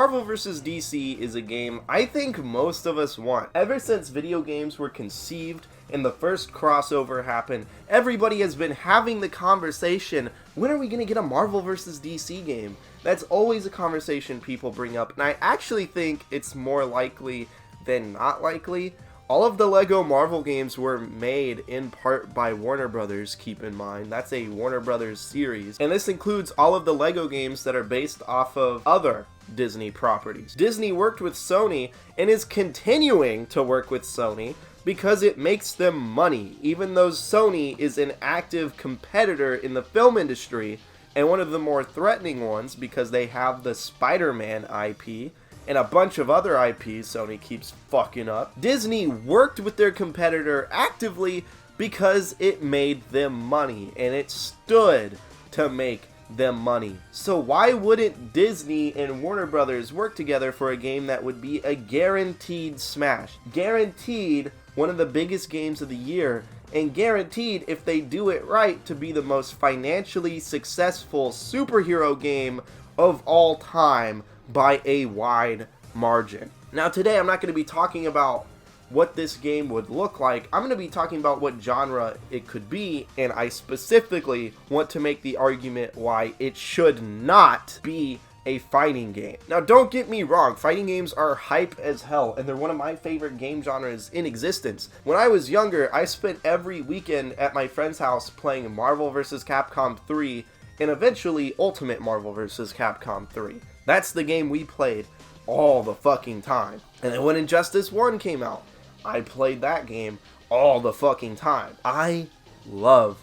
Marvel vs. DC is a game I think most of us want. Ever since video games were conceived and the first crossover happened, everybody has been having the conversation, when are we going to get a Marvel vs. DC game? That's always a conversation people bring up, and I actually think it's more likely than not likely. All of the Lego Marvel games were made in part by Warner Brothers, keep in mind. That's a Warner Brothers series. And this includes all of the Lego games that are based off of other Disney properties. Disney worked with Sony and is continuing to work with Sony because it makes them money, even though Sony is an active competitor in the film industry and one of the more threatening ones because they have the Spider-Man IP and a bunch of other IPs Sony keeps fucking up. Disney worked with their competitor actively because it made them money, and it stood to make them money. So why wouldn't Disney and Warner Brothers work together for a game that would be a guaranteed smash? Guaranteed one of the biggest games of the year, and guaranteed, if they do it right, to be the most financially successful superhero game of all time by a wide margin. Now today I'm not going to be talking about what this game would look like. I'm going to be talking about what genre it could be, and I specifically want to make the argument why it should not be a fighting game. Now don't get me wrong, fighting games are hype as hell, and they're one of my favorite game genres in existence. When I was younger, I spent every weekend at my friend's house playing Marvel vs. Capcom 3 and eventually Ultimate Marvel vs. Capcom 3. That's the game we played all the fucking time. And then when Injustice 1 came out, I played that game all the fucking time. I love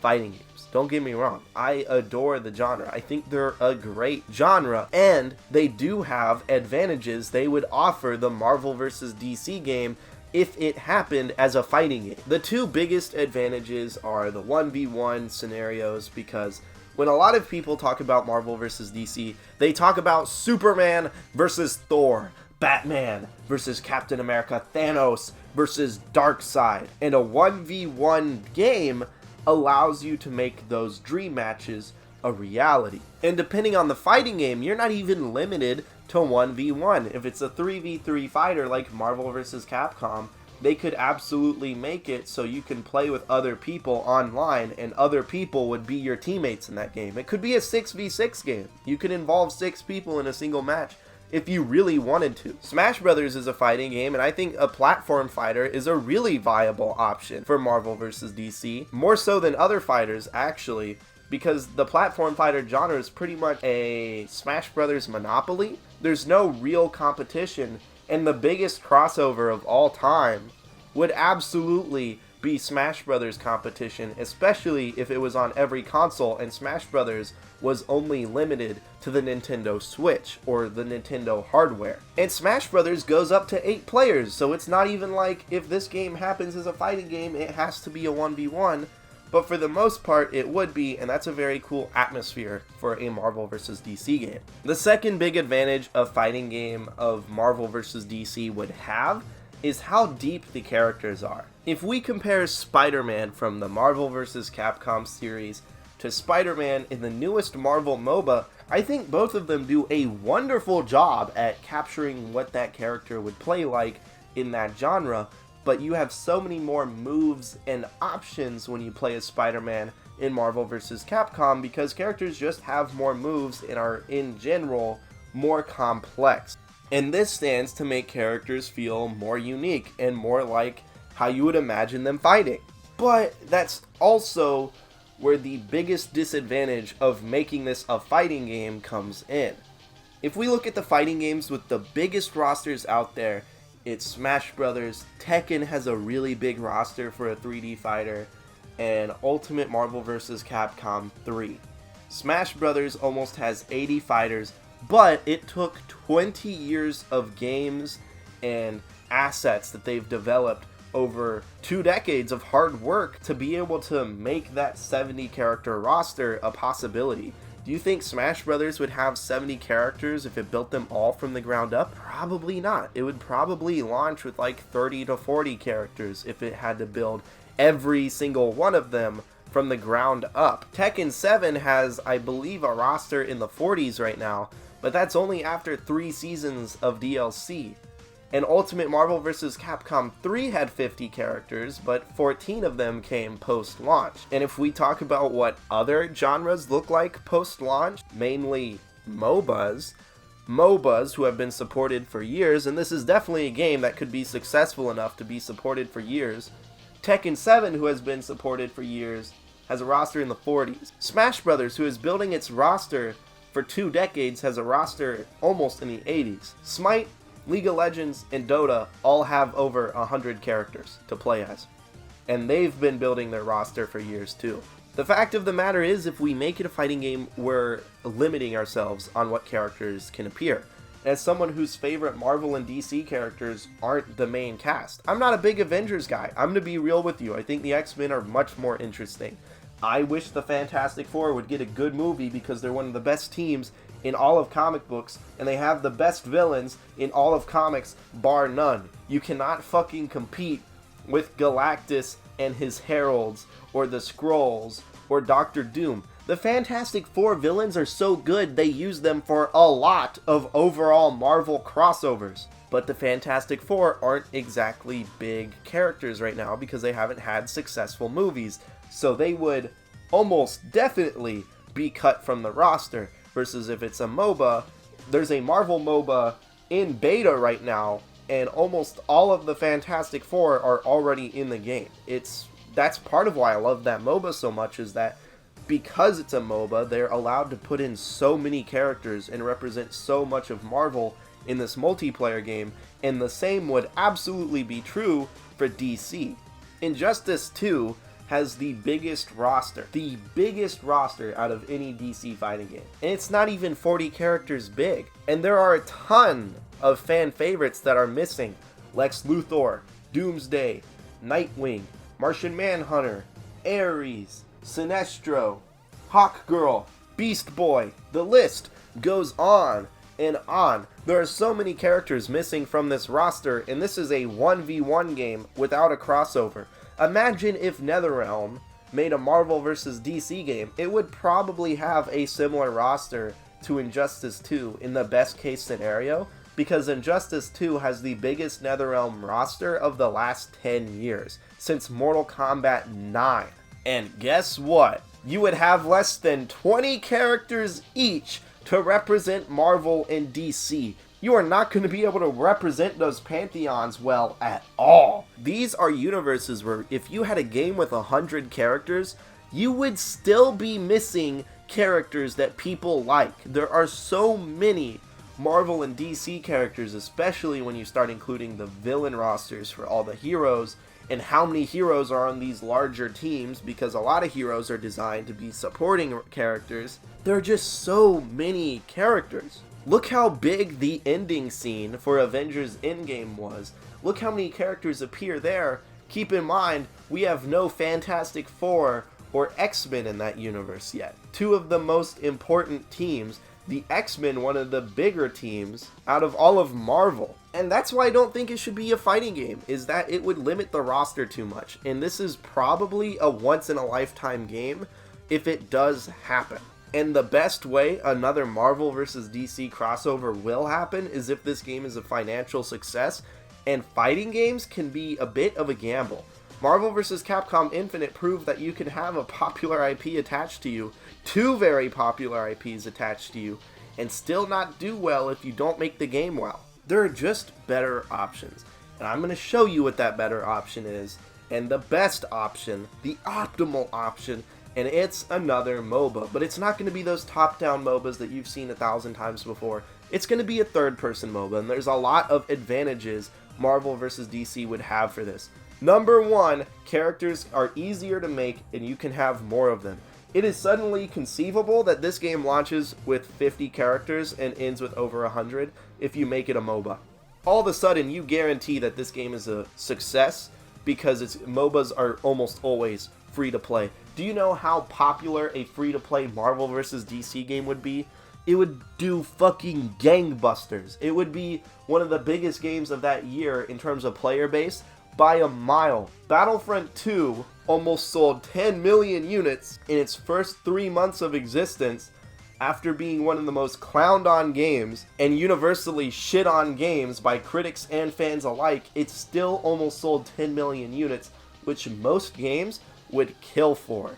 fighting games. Don't get me wrong. I adore the genre. I think they're a great genre, and they do have advantages they would offer the Marvel vs. DC game if it happened as a fighting game. The two biggest advantages are the 1v1 scenarios, because when a lot of people talk about Marvel vs. DC, they talk about Superman versus Thor, Batman versus Captain America, Thanos versus Darkseid. And a 1v1 game allows you to make those dream matches a reality. And depending on the fighting game, you're not even limited to 1v1. If it's a 3v3 fighter like Marvel vs. Capcom, they could absolutely make it so you can play with other people online, and other people would be your teammates in that game. It could be a 6v6 game. You could involve 6 people in a single match if you really wanted to. Smash Brothers is a fighting game, and I think a platform fighter is a really viable option for Marvel vs. DC, more so than other fighters actually, because the platform fighter genre is pretty much a Smash Brothers monopoly. There's no real competition, and the biggest crossover of all time would absolutely be Smash Brothers competition, especially if it was on every console and Smash Brothers was only limited to the Nintendo Switch or the Nintendo hardware. And Smash Brothers goes up to 8 players, so it's not even like if this game happens as a fighting game, it has to be a 1v1. But for the most part, it would be, and that's a very cool atmosphere for a Marvel vs. DC game. The second big advantage a fighting game of Marvel vs. DC would have is how deep the characters are. If we compare Spider-Man from the Marvel vs. Capcom series to Spider-Man in the newest Marvel MOBA, I think both of them do a wonderful job at capturing what that character would play like in that genre. But you have so many more moves and options when you play as Spider-Man in Marvel vs. Capcom, because characters just have more moves and are, in general, more complex. And this stands to make characters feel more unique and more like how you would imagine them fighting. But that's also where the biggest disadvantage of making this a fighting game comes in. If we look at the fighting games with the biggest rosters out there, it's Smash Brothers. Tekken has a really big roster for a 3D fighter, and Ultimate Marvel vs. Capcom 3. Smash Brothers almost has 80 fighters, but it took 20 years of games and assets that they've developed over 2 decades of hard work to be able to make that 70 character roster a possibility. Do you think Smash Brothers would have 70 characters if it built them all from the ground up? Probably not. It would probably launch with like 30 to 40 characters if it had to build every single one of them from the ground up. Tekken 7 has, I believe, a roster in the 40s right now, but that's only after 3 seasons of DLC. And Ultimate Marvel vs. Capcom 3 had 50 characters, but 14 of them came post-launch. And if we talk about what other genres look like post-launch, mainly MOBAs who have been supported for years, and this is definitely a game that could be successful enough to be supported for years. Tekken 7, who has been supported for years, has a roster in the 40s. Smash Brothers, who is building its roster for 2 decades, has a roster almost in the 80s. Smite, League of Legends, and Dota all have over 100 characters to play as, and they've been building their roster for years too. The fact of the matter is, if we make it a fighting game, we're limiting ourselves on what characters can appear. As someone whose favorite Marvel and DC characters aren't the main cast, I'm not a big Avengers guy. I'm gonna be real with you. I think the X-Men are much more interesting. I wish the Fantastic Four would get a good movie because they're one of the best teams in all of comic books, and they have the best villains in all of comics, bar none. You cannot fucking compete with Galactus and his Heralds, or the Skrulls, or Doctor Doom. The Fantastic Four villains are so good, they use them for a lot of overall Marvel crossovers. But the Fantastic Four aren't exactly big characters right now because they haven't had successful movies, so they would almost definitely be cut from the roster. Versus if it's a MOBA, there's a Marvel MOBA in beta right now, and almost all of the Fantastic Four are already in the game. That's part of why I love that MOBA so much, is that because it's a MOBA, they're allowed to put in so many characters and represent so much of Marvel in this multiplayer game, and the same would absolutely be true for DC. Injustice 2 has the biggest roster out of any DC fighting game. And it's not even 40 characters big. And there are a ton of fan favorites that are missing. Lex Luthor, Doomsday, Nightwing, Martian Manhunter, Ares, Sinestro, Hawkgirl, Beast Boy. The list goes on and on. There are so many characters missing from this roster, and this is a 1v1 game without a crossover. Imagine if NetherRealm made a Marvel vs. DC game. It would probably have a similar roster to Injustice 2 in the best case scenario, because Injustice 2 has the biggest NetherRealm roster of the last 10 years, since Mortal Kombat 9. And guess what? You would have less than 20 characters each to represent Marvel and DC. You are not going to be able to represent those pantheons well at all. These are universes where if you had a game with 100 characters, you would still be missing characters that people like. There are so many Marvel and DC characters, especially when you start including the villain rosters for all the heroes, and how many heroes are on these larger teams, because a lot of heroes are designed to be supporting characters. There are just so many characters. Look how big the ending scene for Avengers Endgame was. Look how many characters appear there. Keep in mind, we have no Fantastic Four or X-Men in that universe yet. Two of the most important teams, the X-Men, one of the bigger teams out of all of Marvel. And that's why I don't think it should be a fighting game, is that it would limit the roster too much. And this is probably a once-in-a-lifetime game if it does happen. And the best way another Marvel vs. DC crossover will happen is if this game is a financial success, and fighting games can be a bit of a gamble. Marvel vs. Capcom Infinite proved that you can have a popular IP attached to you, 2 very popular IPs attached to you, and still not do well if you don't make the game well. There are just better options, and I'm going to show you what that better option is, and the best option, the optimal option, and it's another MOBA. But it's not going to be those top-down MOBAs that you've seen 1,000 times before. It's going to be a third-person MOBA, and there's a lot of advantages Marvel vs. DC would have for this. Number 1, characters are easier to make, and you can have more of them. It is suddenly conceivable that this game launches with 50 characters and ends with over 100 if you make it a MOBA. All of a sudden, you guarantee that this game is a success because MOBAs are almost always free to play. Do you know how popular a free to play Marvel vs. DC game would be? It would do fucking gangbusters. It would be one of the biggest games of that year in terms of player base by a mile. Battlefront 2 almost sold 10 million units in its first 3 months of existence after being one of the most clowned on games and universally shit on games by critics and fans alike, it still almost sold 10 million units, which most games would kill for.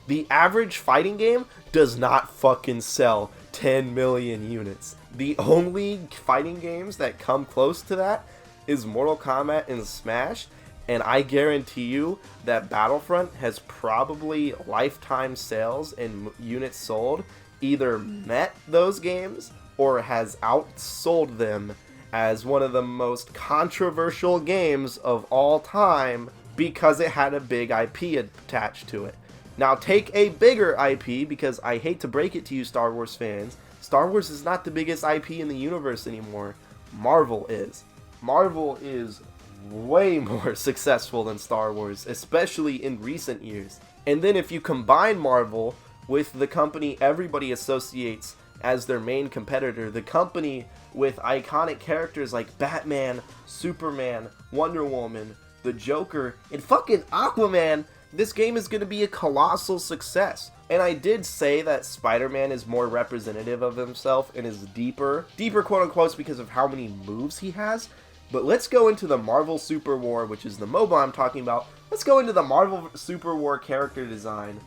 The average fighting game does not fucking sell 10 million units. The only fighting games that come close to that is Mortal Kombat and Smash, and I guarantee you that Battlefront has probably lifetime sales and units sold either met those games or has outsold them as one of the most controversial games of all time because it had a big IP attached to it. Now take a bigger IP, because I hate to break it to you Star Wars fans, Star Wars is not the biggest IP in the universe anymore. Marvel is. Marvel is way more successful than Star Wars, especially in recent years. And then if you combine Marvel with the company everybody associates as their main competitor, the company with iconic characters like Batman, Superman, Wonder Woman, the Joker, and fucking Aquaman, this game is going to be a colossal success. And I did say that Spider-Man is more representative of himself and is deeper quote unquote because of how many moves he has. But let's go into the Marvel Super War, which is the MOBA I'm talking about. Let's go into the Marvel Super War character design,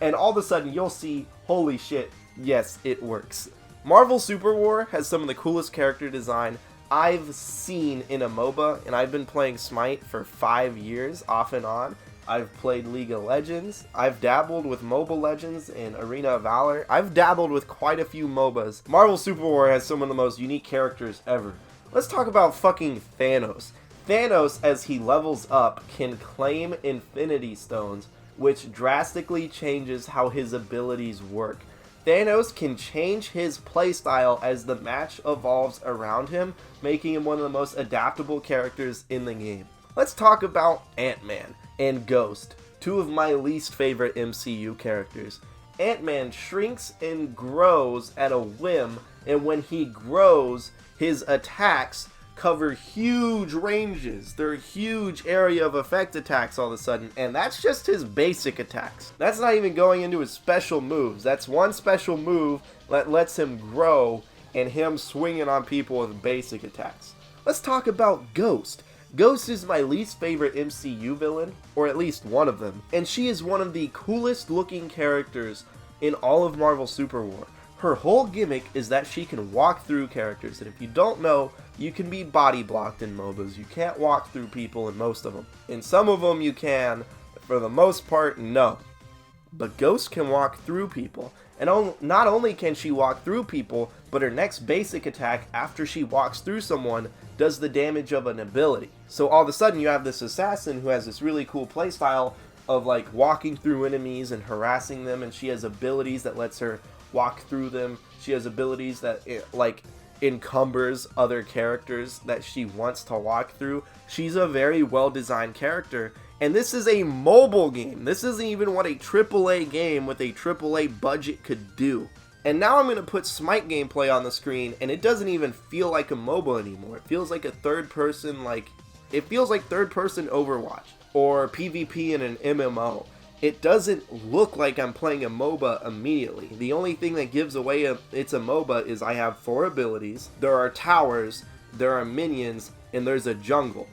and all of a sudden you'll see, holy shit, yes, it works. Marvel Super War has some of the coolest character design I've seen in a MOBA, and I've been playing Smite for 5 years off and on. I've played League of Legends, I've dabbled with Mobile Legends and Arena of Valor, I've dabbled with quite a few MOBAs. Marvel Super War has some of the most unique characters ever. Let's talk about fucking Thanos. Thanos, as he levels up, can claim Infinity Stones, which drastically changes how his abilities work. Thanos can change his playstyle as the match evolves around him, making him one of the most adaptable characters in the game. Let's talk about Ant-Man and Ghost, two of my least favorite MCU characters. Ant-Man shrinks and grows at a whim, and when he grows, his attacks cover huge ranges. They're huge area of effect attacks all of a sudden, and that's just his basic attacks. That's not even going into his special moves. That's one special move that lets him grow and him swinging on people with basic attacks. Let's talk about Ghost. Ghost is my least favorite MCU villain, or at least one of them, and she is one of the coolest looking characters in all of Marvel Super War. Her whole gimmick is that she can walk through characters, and if you don't know, you can be body blocked in MOBAs. You can't walk through people in most of them. In some of them you can, for the most part, no. But Ghost can walk through people, and not only can she walk through people, but her next basic attack after she walks through someone does the damage of an ability. So all of a sudden you have this assassin who has this really cool playstyle of like walking through enemies and harassing them, and she has abilities that lets her walk through them. She has abilities that like encumbers other characters that she wants to walk through. She's a very well designed character, and this is a mobile game. This isn't even what a AAA game with a AAA budget could do. And now I'm going to put Smite gameplay on the screen, and it doesn't even feel like a MOBA anymore. It feels like a third person, it feels like third person Overwatch or PvP in an MMO. It doesn't look like I'm playing a MOBA immediately. The only thing that gives away it's a MOBA is I have 4 abilities, there are towers, there are minions, and there's a jungle.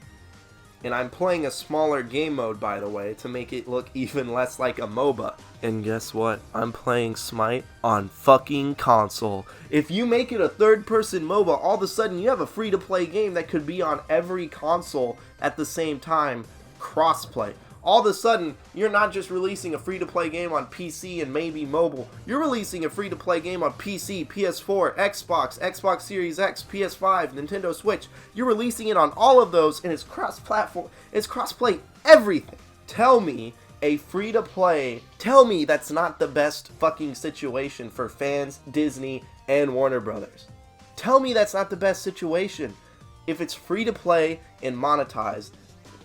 And I'm playing a smaller game mode, by the way, to make it look even less like a MOBA. And guess what? I'm playing Smite on fucking console. If you make it a third-person MOBA, all of a sudden you have a free-to-play game that could be on every console at the same time. Crossplay. All of a sudden, you're not just releasing a free-to-play game on PC and maybe mobile. You're releasing a free-to-play game on PC, PS4, Xbox, Xbox Series X, PS5, Nintendo Switch. You're releasing it on all of those, and it's cross-platform. It's cross-play everything. Tell me a free-to-play, tell me that's not the best fucking situation for fans, Disney, and Warner Brothers. Tell me that's not the best situation if it's free-to-play and monetized.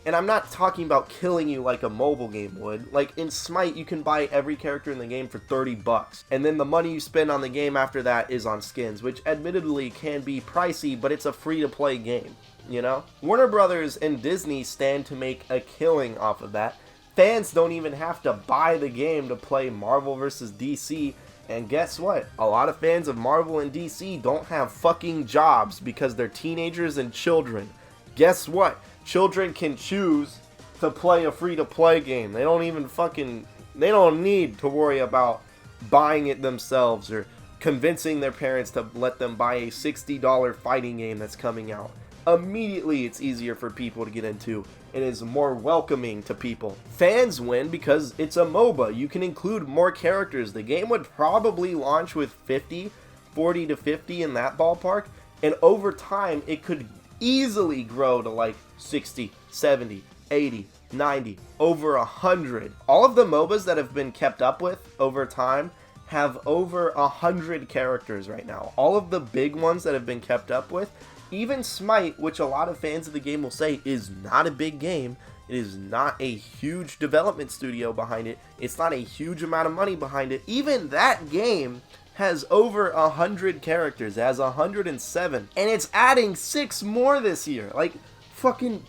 And I'm not talking about killing you like a mobile game would. Like in Smite, you can buy every character in the game for $30. And then the money you spend on the game after that is on skins, which admittedly can be pricey, but it's a free-to-play game, you know? Warner Brothers and Disney stand to make a killing off of that. Fans don't even have to buy the game to play Marvel vs. DC. And guess what? A lot of fans of Marvel and DC don't have fucking jobs because they're teenagers and children. Guess what? Children can choose to play a free-to-play game. They don't need to worry about buying it themselves or convincing their parents to let them buy a $60 fighting game that's coming out. Immediately, it's easier for people to get into. It is more welcoming to people. Fans win because it's a MOBA. You can include more characters. The game would probably launch with 40 to 50 in that ballpark, and over time it could easily grow to like 60, 70, 80, 90, over 100. All of the MOBAs that have been kept up with over time have over 100 characters right now. All of the big ones that have been kept up with, even Smite, which a lot of fans of the game will say is not a big game, it is not a huge development studio behind it, it's not a huge amount of money behind it, even that game has over 100 characters, it has 107, and it's adding 6 more this year. Like, fucking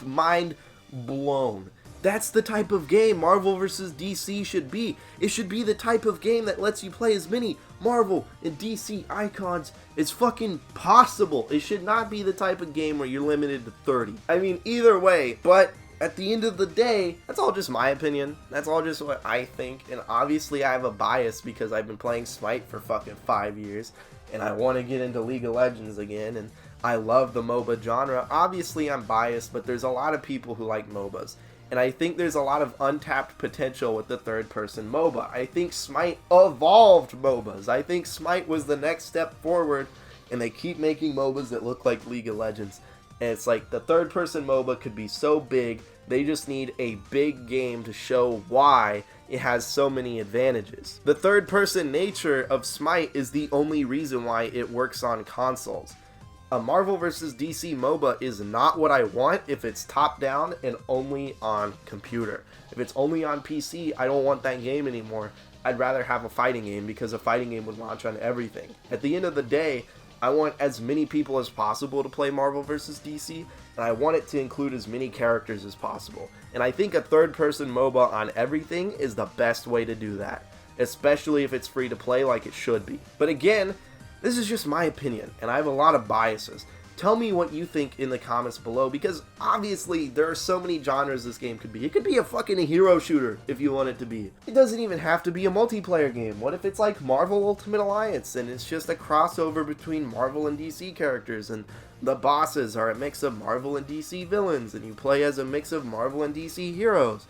mind blown. That's the type of game Marvel vs. DC should be. It should be the type of game that lets you play as many Marvel and DC icons as fucking possible. It should not be the type of game where you're limited to 30. I mean, either way, but at the end of the day, that's all just my opinion. That's all just what I think. And obviously I have a bias because I've been playing Smite for fucking 5 years. And I want to get into League of Legends again. And I love the MOBA genre. Obviously I'm biased, but there's a lot of people who like MOBAs. And I think there's a lot of untapped potential with the third-person MOBA. I think Smite evolved MOBAs. I think Smite was the next step forward, and they keep making MOBAs that look like League of Legends. And it's like the third-person MOBA could be so big, they just need a big game to show why it has so many advantages. The third-person nature of Smite is the only reason why it works on consoles. A Marvel vs. DC MOBA is not what I want if it's top-down and only on computer. If it's only on PC, I don't want that game anymore. I'd rather have a fighting game because a fighting game would launch on everything. At the end of the day, I want as many people as possible to play Marvel vs. DC, and I want it to include as many characters as possible. And I think a third-person MOBA on everything is the best way to do that, especially if it's free to play like it should be. But again, this is just my opinion, and I have a lot of biases. Tell me what you think in the comments below, because obviously there are so many genres this game could be. It could be a fucking hero shooter if you want it to be. It doesn't even have to be a multiplayer game. What if it's like Marvel Ultimate Alliance, and it's just a crossover between Marvel and DC characters, and the bosses are a mix of Marvel and DC villains, and you play as a mix of Marvel and DC heroes?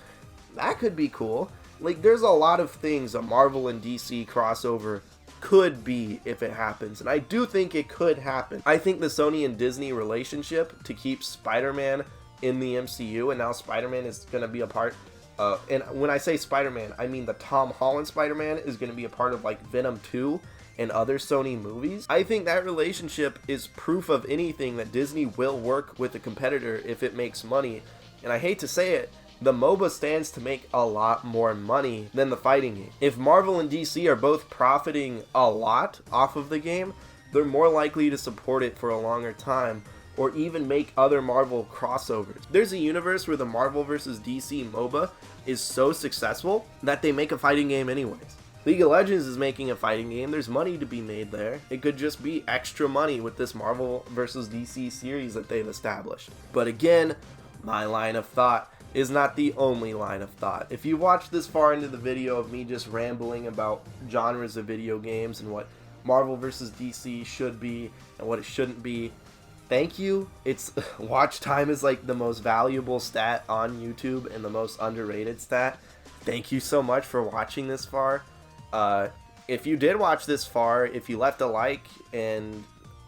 That could be cool. Like, there's a lot of things a Marvel and DC crossover could be if it happens, and I do think it could happen. I think the Sony and Disney relationship to keep Spider-Man in the MCU, and now Spider-Man is going to be a part and when I say Spider-Man, I mean the Tom Holland Spider-Man is going to be a part of like Venom 2 and other Sony movies. I think that relationship is proof of anything that Disney will work with a competitor if it makes money, and I hate to say it, the MOBA stands to make a lot more money than the fighting game. If Marvel and DC are both profiting a lot off of the game, they're more likely to support it for a longer time, or even make other Marvel crossovers. There's a universe where the Marvel vs. DC MOBA is so successful that they make a fighting game anyways. League of Legends is making a fighting game, there's money to be made there. It could just be extra money with this Marvel vs. DC series that they've established. But again, my line of thought is not the only line of thought. If you watched this far into the video of me just rambling about genres of video games and what Marvel vs. DC should be and what it shouldn't be, thank you. It's watch time is like the most valuable stat on YouTube and the most underrated stat. Thank you so much for watching this far. If you did watch this far, if you left a like and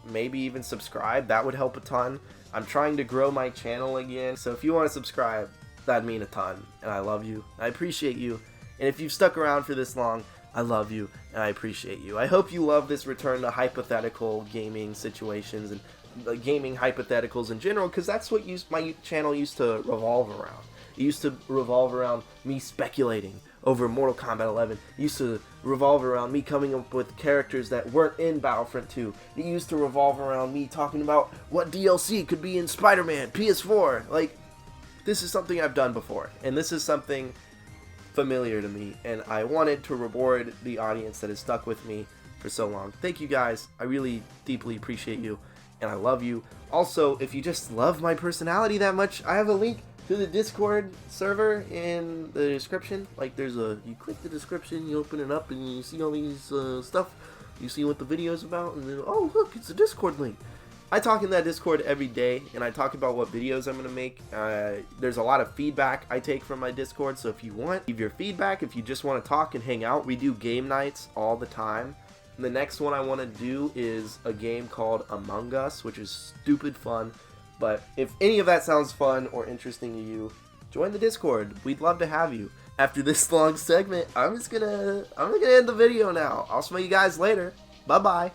maybe even subscribe, that would help a ton. I'm trying to grow my channel again, so if you want to subscribe, that'd mean a ton, and I love you, I appreciate you, and if you've stuck around for this long, I love you, and I appreciate you. I hope you love this return to hypothetical gaming situations, and gaming hypotheticals in general, because that's what my channel used to revolve around. It used to revolve around me speculating over Mortal Kombat 11. It used to revolve around me coming up with characters that weren't in Battlefront 2. It used to revolve around me talking about what DLC could be in Spider-Man, PS4, like, this is something I've done before, and this is something familiar to me, and I wanted to reward the audience that has stuck with me for so long. Thank you guys. I really deeply appreciate you, and I love you. Also, if you just love my personality that much, I have a link to the Discord server in the description. Like, you click the description, you open it up, and you see all these stuff. You see what the video is about, and then, oh look, it's a Discord link. I talk in that Discord every day, and I talk about what videos I'm going to make. There's a lot of feedback I take from my Discord, so if you want, leave your feedback. If you just want to talk and hang out, we do game nights all the time. And the next one I want to do is a game called Among Us, which is stupid fun. But if any of that sounds fun or interesting to you, join the Discord. We'd love to have you. After this long segment, I'm gonna end the video now. I'll smell you guys later. Bye-bye.